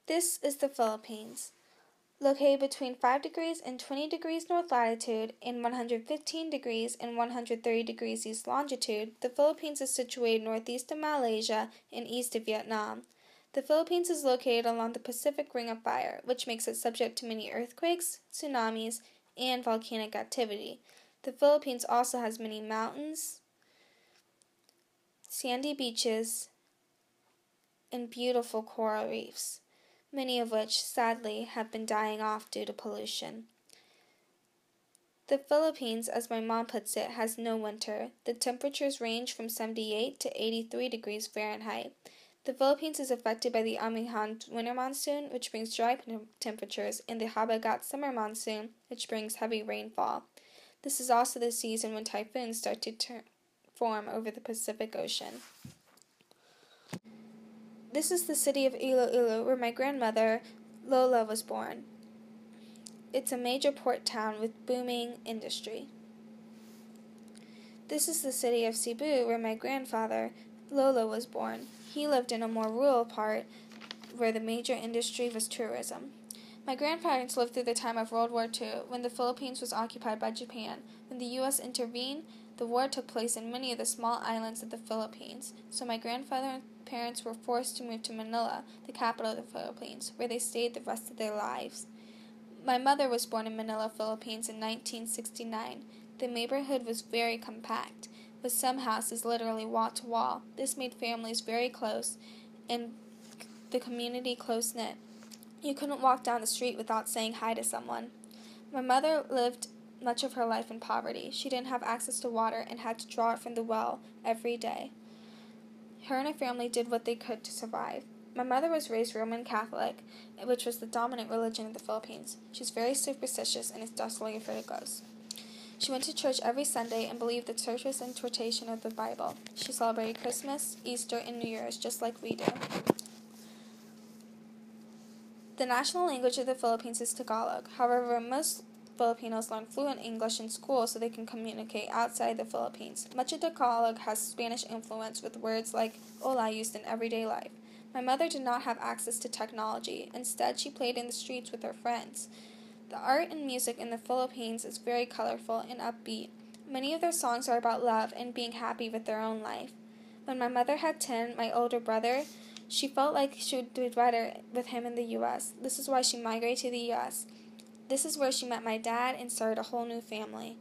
This is the Philippines. Located between 5 degrees and 20 degrees north latitude and 115 degrees and 130 degrees east longitude, the Philippines is situated northeast of Malaysia and east of Vietnam. The Philippines is located along the Pacific Ring of Fire, which makes it subject to many earthquakes, tsunamis, and volcanic activity. The Philippines also has many mountains, sandy beaches, and beautiful coral reefs, many of which, sadly, have been dying off due to pollution. The Philippines, as my mom puts it, has no winter. The temperatures range from 78 to 83 degrees Fahrenheit. The Philippines is affected by the Amihan winter monsoon, which brings dry temperatures, and the Habagat summer monsoon, which brings heavy rainfall. This is also the season when typhoons start to form over the Pacific Ocean. This is the city of Iloilo, where my grandmother, Lola, was born. It's a major port town with booming industry. This is the city of Cebu, where my grandfather, Lolo, was born. He lived in a more rural part where the major industry was tourism. My grandparents lived through the time of World War II, when the Philippines was occupied by Japan. When the U.S. intervened, the war took place in many of the small islands of the Philippines, so my grandfather and parents were forced to move to Manila, the capital of the Philippines, where they stayed the rest of their lives. My mother was born in Manila, Philippines in 1969. The neighborhood was very compact, with some houses literally wall to wall. This made families very close and the community close-knit. You couldn't walk down the street without saying hi to someone. My mother lived much of her life in poverty. She didn't have access to water and had to draw it from the well every day. Her and her family did what they could to survive. My mother was raised Roman Catholic, which was the dominant religion of the Philippines. She's very superstitious and is dustily afraid of ghosts. She went to church every Sunday and believed the church's interpretation of the Bible. She celebrated Christmas, Easter, and New Year's just like we do. The national language of the Philippines is Tagalog. However, most Filipinos learn fluent English in school so they can communicate outside the Philippines. Much of Tagalog has Spanish influence with words like hola used in everyday life. My mother did not have access to technology. Instead, she played in the streets with her friends. The art and music in the Philippines is very colorful and upbeat. Many of their songs are about love and being happy with their own life. When my mother had Tin, my older brother, she felt like she would do better with him in the U.S. This is why she migrated to the U.S. This is where she met my dad and started a whole new family.